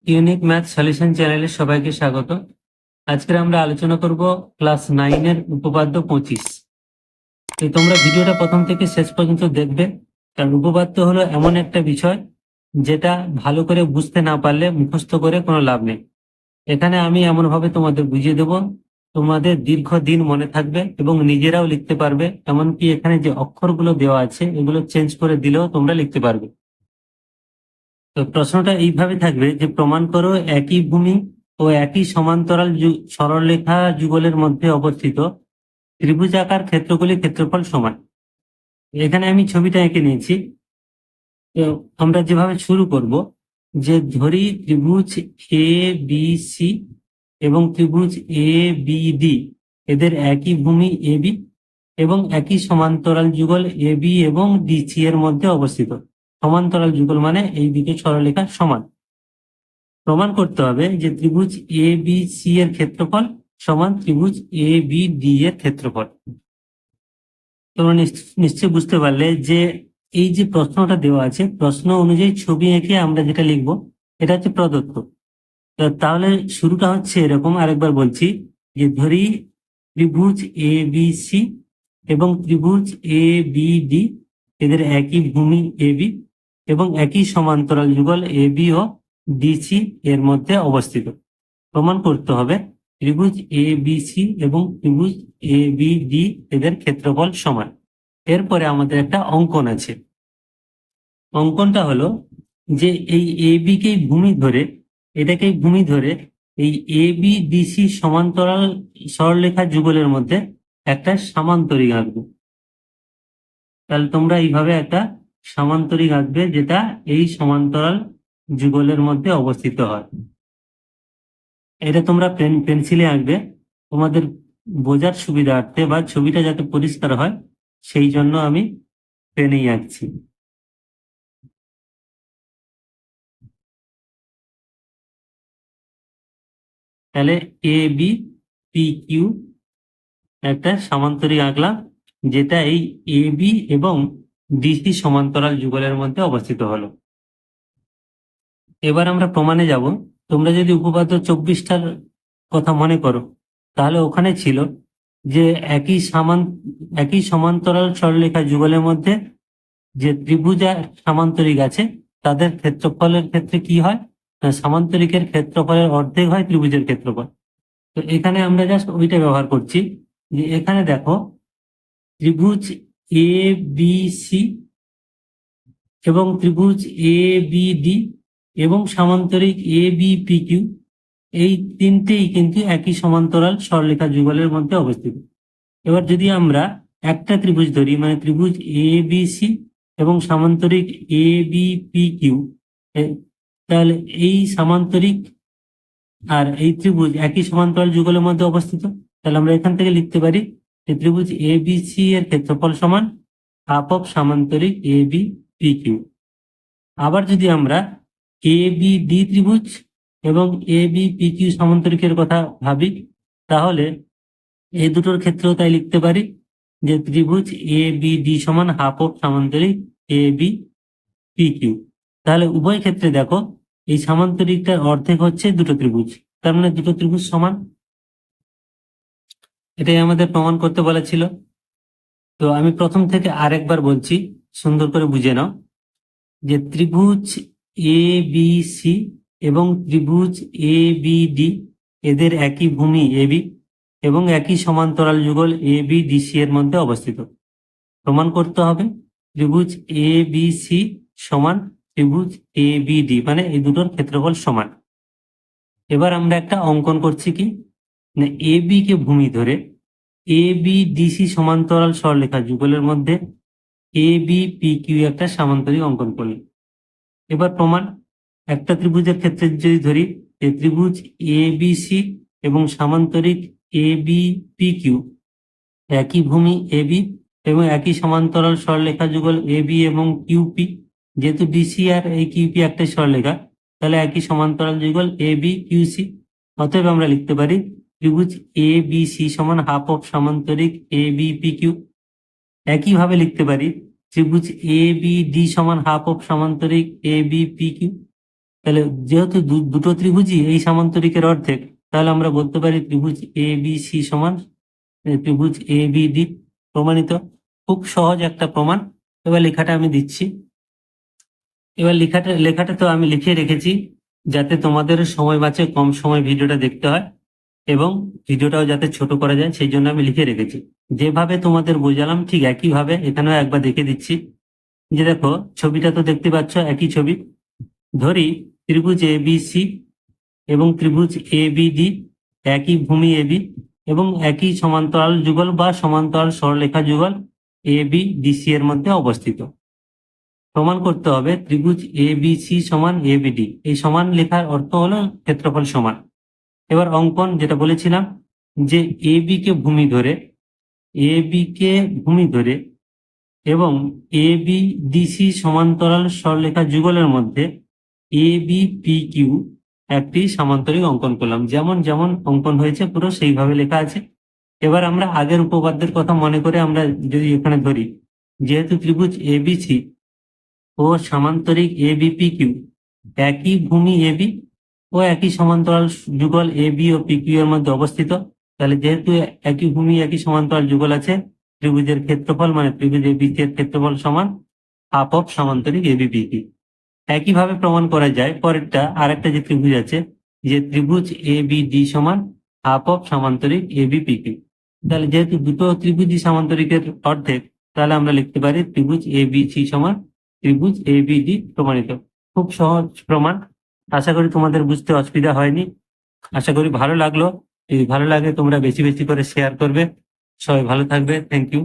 Unique math solution চ্যানেলে সবাইকে স্বাগত। আজকে আমরা আলোচনা করব ক্লাস 9 এর উপপাদ্য 25। তো তোমরা ভিডিওটা প্রথম থেকে শেষ পর্যন্ত দেখবে, কারণ উপপাদ্য হলো এমন একটা বিষয় যেটা ভালো করে বুঝতে না পারলে মুখস্থ করে কোনো লাভ নেই। এখানে আমি এমন ভাবে তোমাদের বুঝিয়ে দেব, তোমাদের দীর্ঘদিন মনে থাকবে এবং নিজেরাও লিখতে পারবে। এমনকি এখানে যে অক্ষরগুলো দেওয়া আছে এগুলো চেঞ্জ করে দিলেও তোমরা লিখতে পারবে। তো প্রশ্নটা এইভাবে থাকবে যে প্রমাণ করো একই ভূমি ও একই সমান্তরাল সরলরেখা যুগলের মধ্যে অবস্থিত ত্রিভুজাকার ক্ষেত্রগুলির ক্ষেত্রফল সমান। এখানে আমি ছবিটা এঁকে নিয়েছি। তো আমরা যেভাবে শুরু করব, যে ধরি ত্রিভুজ এ বি সি এবং ত্রিভুজ এ বি ডি এদের একই ভূমি এ বি এবং একই সমান্তরাল যুগল এ বি এবং ডি সি এর মধ্যে অবস্থিত। সমান্তরাল যুগল মানে এই দিকে সরলরেখা সমান। প্রমাণ করতে হবে যে ত্রিভুজ এ বি সি এর ক্ষেত্রফল সমান ত্রিভুজ এ বি ডি এর ক্ষেত্রফল। তোমরা নিশ্চয়ই বুঝতে পারলে যে এই যে প্রশ্নটা দেওয়া আছে, প্রশ্ন অনুযায়ী ছবি এঁকে আমরা যেটা লিখব এটা হচ্ছে প্রদত্ত। তাহলে শুরুটা হচ্ছে এরকম, আরেকবার বলছি, যে ধরি ত্রিভুজ এ বি সি এবং ত্রিভুজ এ বি ডি এদের একই ভূমি এ বি এবং একই সমান্তরাল যুগল এ বি ও ডিসি এর মধ্যে অবস্থিত। প্রমাণ করতে হবে ত্রিভুজ এ বি সি এবং ত্রিভুজ এ বি ডি এদের ক্ষেত্রফল সমান। এরপরে আমাদের একটা অঙ্কন আছে। অঙ্কনটা হলো যে এই এ বি কে ভূমি ধরে, এটাকে ভূমি ধরে এই এ বি ডিসি সমান্তরাল সরলরেখা যুগলের মধ্যে একটা সামান্তরিক আঁকবো। তাহলে তোমরা এইভাবে একটা সামান্তরিক আঁকবে যেটা এই সমান্তরাল যুগলের মধ্যে অবস্থিত হয়। এটা তোমরা পেন্সিলে আঁকবে, তোমাদের বোঝার সুবিধার্থে বা ছবিটা যাতে পরিষ্কার হয় সেই জন্য আমি পেনেই আঁকছি। তাহলে এ বি পি কিউ একটা সামান্তরিক আঁকলাম, যেটা এই এ বি এবং ডিসি সমান্তরাল যুগলের মধ্যে অবস্থিত হলো। এবার আমরা প্রমাণে যাব। তোমরা যদি উপপাদ্য 24টার কথা মনে করো, তাহলে ওখানে ছিল যে একই সমান্তরাল সরলরেখা যুগলের মধ্যে যে ত্রিভুজ আর সামান্তরিক আছে তাদের ক্ষেত্রফলের ক্ষেত্রে কি হয় না, সামান্তরিকের ক্ষেত্রফলের অর্ধেক হয় ত্রিভুজের ক্ষেত্রফল। তো এখানে আমরা জাস্ট ওইটা ব্যবহার করছি। যে এখানে দেখো ত্রিভুজ এ বি সি এবং ত্রিভুজ এ বি ডি এবং সামান্তরিক এ বি পি কিউ, এই তিনটেই কিন্তু একই সমান্তরাল সরলরেখা যুগলের মধ্যে অবস্থিত। এবার যদি আমরা একটা ত্রিভুজ ধরি, মানে ত্রিভুজ এ বি সি এবং সামান্তরিক এ বি পি কিউ, তাহলে এই সামান্তরিক আর এই ত্রিভুজ একই সমান্তরাল যুগলের মধ্যে অবস্থিত। তাহলে আমরা এখান থেকে লিখতে পারি যে ত্রিভুজ এ বি সি এর ক্ষেত্রফল সমান হাফ অফ সামান্তরিক এ বি পি কিউ। আবার যদি আমরা এ বি ডি ত্রিভুজ এবং এ বি পি কিউ সামান্তরিকের কথা ভাবি, তাহলে এই দুটোর ক্ষেত্রেও তাই লিখতে পারি যে ত্রিভুজ এ বি ডি সমান হাফ অফ সামান্তরিক এ বি পি কিউ। তাহলে উভয় ক্ষেত্রে দেখো এই সামান্তরিকটার অর্ধেক হচ্ছে দুটো ত্রিভুজ, তার মানে দুটো ত্রিভুজ সমান। এটাই আমাদের প্রমাণ করতে বলেছিল। তো আমি প্রথম থেকে আরেকবার বলছি, সুন্দর করে বুঝে নাও। যে ত্রিভুজ এ বি সি এবং ত্রিভুজ এ বি ডি এদের একই ভূমি এ বি এবং একই সমান্তরাল যুগল এ বি ডি সি এর মধ্যে অবস্থিত। প্রমাণ করতে হবে ত্রিভুজ এ বি সি সমান ত্রিভুজ এ বি ডি, মানে এই দুটোর ক্ষেত্রফল সমান। এবার আমরা একটা অঙ্কন করছি কি না, এ বি কে ভূমি ধরে এ বি ডিসি সমান্তরাল সরলরেখা যুগলের মধ্যে এ বি পি কিউ একটা সামান্তরিক অঙ্কন করলাম। এবার প্রমাণ, একটা ত্রিভুজের ক্ষেত্রে যদি ধরি যে ত্রিভুজ এ বি সি এবং সামান্তরিক এ বি পি কিউ একই ভূমি এ বি এবং একই সমান্তরাল সরলরেখা যুগল এ বি এবং কিউপি, যেহেতু ডিসি আর এই কিউপি একটাই সরলরেখা, তাহলে একই সমান্তরাল যুগল এ বি কিউসি। অতএব আমরা লিখতে পারি ত্রিভুজ এ বি সি সমান হাফ অফ সামান্তরিক এ বি পি কিউ। একইভাবে লিখতে পারি ত্রিভুজ এ বি ডি সমান হাফ অফ সামান্তরিক এ বি পি কিউ। তাহলে যেহেতু দুটো ত্রিভুজই এই সামান্তরিকের অর্ধেক, তাহলে আমরা বলতে পারি ত্রিভুজ এ বি সি সমান ত্রিভুজ এ বি ডি। প্রমাণিত। খুব সহজ একটা প্রমাণ। এবার লেখাটা আমি দিচ্ছি। এবার লেখাটা তো আমি লিখে রেখেছি যাতে তোমাদের সময় বাঁচে, কম সময় ভিডিওটা দেখতে হয় এবং ভিডিওটাও যাতে ছোট করা যায়, সেই জন্য আমি লিখে রেখেছি। যেভাবে তোমাদের বোঝালাম ঠিক একইভাবে এখানেও একবার দেখে দিচ্ছি। যে দেখো, ছবিটা তো দেখতে পাচ্ছ, একই ছবি। ধরি ত্রিভুজ এ বি সি এবং ত্রিভুজ এ বি ডি একই ভূমি এবি এবং একই সমান্তরাল যুগল বা সমান্তরাল সরলরেখা যুগল এ বি ডিসি এর মধ্যে অবস্থিত। প্রমাণ করতে হবে ত্রিভুজ এ বি সি সমান এ বি ডি। এই সমান লেখার অর্থ হলো ক্ষেত্রফল সমান। এবার অঙ্কন যেটা বলেছিলাম যে এ বি কে ভূমি ধরে এবং এ বি ডিসি সমান্তরাল সরলরেখা যুগলের মধ্যে এ বি পি কিউ একটি সামান্তরিক অঙ্কন করলাম। যেমন যেমন অঙ্কন হয়েছে পুরো সেইভাবে লেখা আছে। এবার আমরা আগের উপপাদ্যের কথা মনে করে আমরা যদি এখানে ধরি, যেহেতু ত্রিভুজ A B C O সামান্তরিক A B P Q একই ভূমি এ বি ও একই সমান্তরাল যুগল A B O P Q এর মধ্যে অবস্থিত, তাহলে যেহেতু একই ভূমি একই সমান্তরাল যুগল আছে, ত্রিভুজের ক্ষেত্রফল মানে ত্রিভুজ এ বি সি এর ক্ষেত্রফল সমান হাফ অফ সামান্তরিক এ বি পি কিউ। একইভাবে প্রমাণ করা যায় পরেরটা, আরেকটা যে ত্রিভুজ আছে, যে ত্রিভুজ এ বি ডি সমান হাফ অফ সামান্তরিক এ বি পি কিউ। তাহলে যেহেতু দুটো ত্রিভুজই সামান্তরিকের অর্ধেক, তাহলে আমরা লিখতে পারি ত্রিভুজ এ বি সি সমান ত্রিভুজ এ বি ডি। প্রমাণিত। খুব সহজ প্রমাণ। আশা করি তোমাদের বুঝতে অসুবিধা হয়নি। আশা করি ভালো লাগলো। যদি ভালো লাগে তোমরা বেশি বেশি করে শেয়ার করবে। সবাই ভালো থাকবে। Thank you.